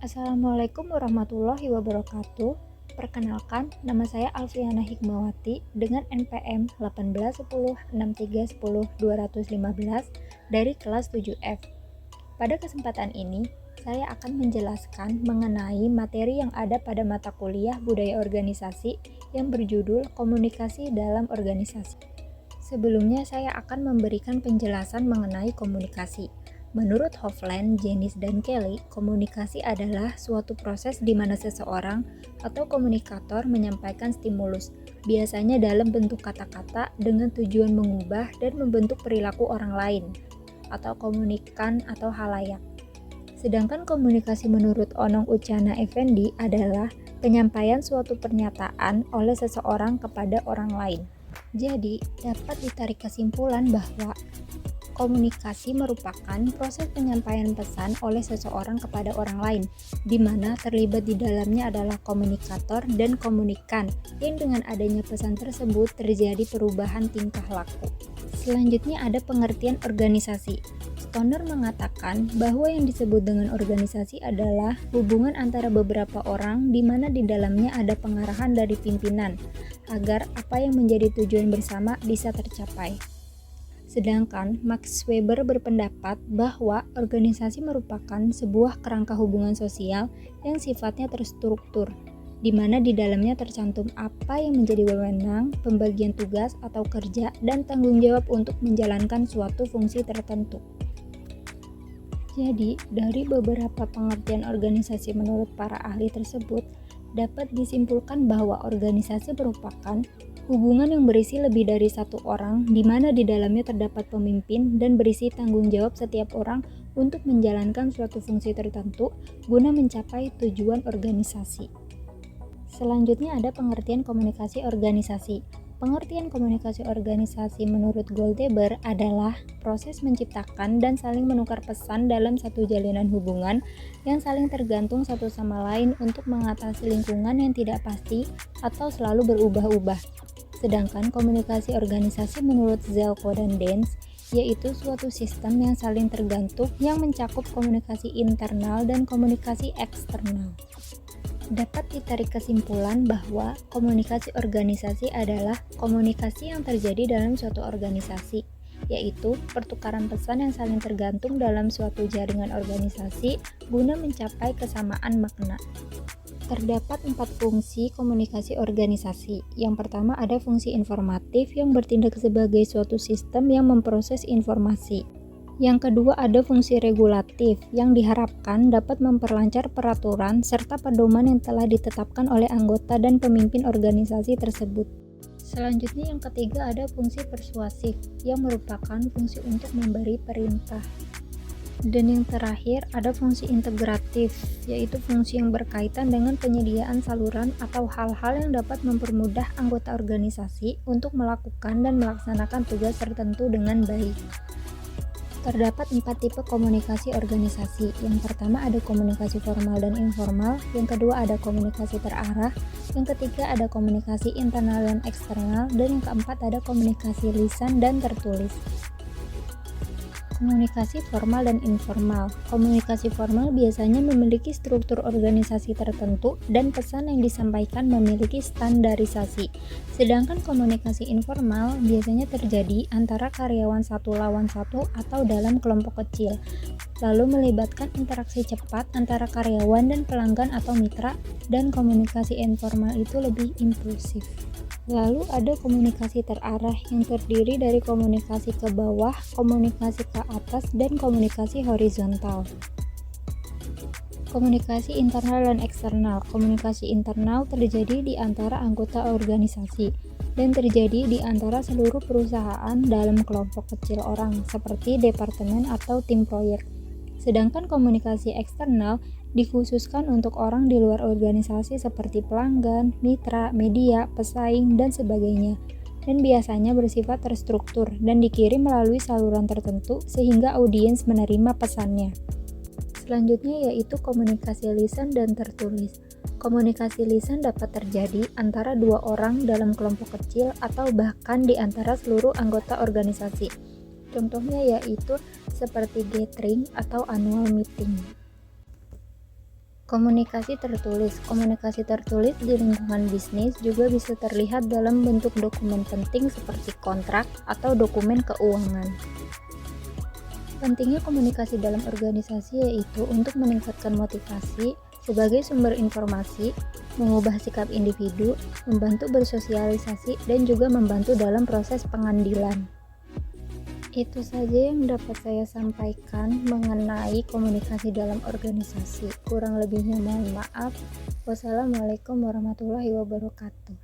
Assalamualaikum warahmatullahi wabarakatuh. Perkenalkan, nama saya Alfiana Hikmawati dengan NPM 18106310-215 dari kelas 7F. Pada kesempatan ini, saya akan menjelaskan mengenai materi yang ada pada mata kuliah Budaya Organisasi yang berjudul Komunikasi dalam Organisasi. Sebelumnya, saya akan memberikan penjelasan mengenai komunikasi. Menurut Hofland, Jennings, dan Kelly, komunikasi adalah suatu proses di mana seseorang atau komunikator menyampaikan stimulus, biasanya dalam bentuk kata-kata dengan tujuan mengubah dan membentuk perilaku orang lain, atau komunikan atau halayak. Sedangkan komunikasi menurut Onong Uchana Effendi adalah penyampaian suatu pernyataan oleh seseorang kepada orang lain. Jadi, dapat ditarik kesimpulan bahwa komunikasi merupakan proses penyampaian pesan oleh seseorang kepada orang lain, di mana terlibat di dalamnya adalah komunikator dan komunikan, yang dengan adanya pesan tersebut terjadi perubahan tingkah laku. Selanjutnya ada pengertian organisasi. Stoner mengatakan bahwa yang disebut dengan organisasi adalah hubungan antara beberapa orang di mana di dalamnya ada pengarahan dari pimpinan, agar apa yang menjadi tujuan bersama bisa tercapai. Sedangkan Max Weber berpendapat bahwa organisasi merupakan sebuah kerangka hubungan sosial yang sifatnya terstruktur, di mana di dalamnya tercantum apa yang menjadi wewenang, pembagian tugas atau kerja, dan tanggung jawab untuk menjalankan suatu fungsi tertentu. Jadi, dari beberapa pengertian organisasi menurut para ahli tersebut, dapat disimpulkan bahwa organisasi merupakan hubungan yang berisi lebih dari satu orang, di mana di dalamnya terdapat pemimpin dan berisi tanggung jawab setiap orang untuk menjalankan suatu fungsi tertentu guna mencapai tujuan organisasi. Selanjutnya ada pengertian komunikasi organisasi. Pengertian komunikasi organisasi menurut Goldhaber adalah proses menciptakan dan saling menukar pesan dalam satu jalinan hubungan yang saling tergantung satu sama lain untuk mengatasi lingkungan yang tidak pasti atau selalu berubah-ubah. Sedangkan komunikasi organisasi menurut Zelko dan Dance yaitu suatu sistem yang saling tergantung yang mencakup komunikasi internal dan komunikasi eksternal. Dapat ditarik kesimpulan bahwa komunikasi organisasi adalah komunikasi yang terjadi dalam suatu organisasi, yaitu pertukaran pesan yang saling tergantung dalam suatu jaringan organisasi guna mencapai kesamaan makna. Terdapat 4 fungsi komunikasi organisasi. Yang pertama ada fungsi informatif yang bertindak sebagai suatu sistem yang memproses informasi. Yang kedua ada fungsi regulatif yang diharapkan dapat memperlancar peraturan serta pedoman yang telah ditetapkan oleh anggota dan pemimpin organisasi tersebut. Selanjutnya yang ketiga ada fungsi persuasif yang merupakan fungsi untuk memberi perintah. Dan yang terakhir ada fungsi integratif, yaitu fungsi yang berkaitan dengan penyediaan saluran atau hal-hal yang dapat mempermudah anggota organisasi untuk melakukan dan melaksanakan tugas tertentu dengan baik. Terdapat 4 tipe komunikasi organisasi. Yang pertama ada komunikasi formal dan informal, yang kedua ada komunikasi terarah, yang ketiga ada komunikasi internal dan eksternal, dan yang keempat ada komunikasi lisan dan tertulis. Komunikasi formal dan informal. Komunikasi formal biasanya memiliki struktur organisasi tertentu dan pesan yang disampaikan memiliki standarisasi. Sedangkan komunikasi informal biasanya terjadi antara karyawan satu lawan satu atau dalam kelompok kecil, lalu melibatkan interaksi cepat antara karyawan dan pelanggan atau mitra, dan komunikasi informal itu lebih impulsif. Lalu ada komunikasi terarah yang terdiri dari komunikasi ke bawah, komunikasi ke atas, dan komunikasi horizontal. Komunikasi internal dan eksternal. Komunikasi internal terjadi di antara anggota organisasi dan terjadi di antara seluruh perusahaan dalam kelompok kecil orang seperti departemen atau tim proyek. Sedangkan komunikasi eksternal dikhususkan untuk orang di luar organisasi seperti pelanggan, mitra, media, pesaing, dan sebagainya, dan biasanya bersifat terstruktur dan dikirim melalui saluran tertentu sehingga audiens menerima pesannya. Selanjutnya yaitu komunikasi lisan dan tertulis. Komunikasi lisan dapat terjadi antara 2 orang dalam kelompok kecil atau bahkan di antara seluruh anggota organisasi. Contohnya yaitu seperti gathering atau annual meeting. Komunikasi tertulis. Komunikasi tertulis di lingkungan bisnis juga bisa terlihat dalam bentuk dokumen penting seperti kontrak atau dokumen keuangan. Pentingnya komunikasi dalam organisasi yaitu untuk meningkatkan motivasi sebagai sumber informasi, mengubah sikap individu, membantu bersosialisasi, dan juga membantu dalam proses pengandilan. Itu saja yang dapat saya sampaikan mengenai komunikasi dalam organisasi. Kurang lebihnya mohon maaf. Wassalamualaikum warahmatullahi wabarakatuh.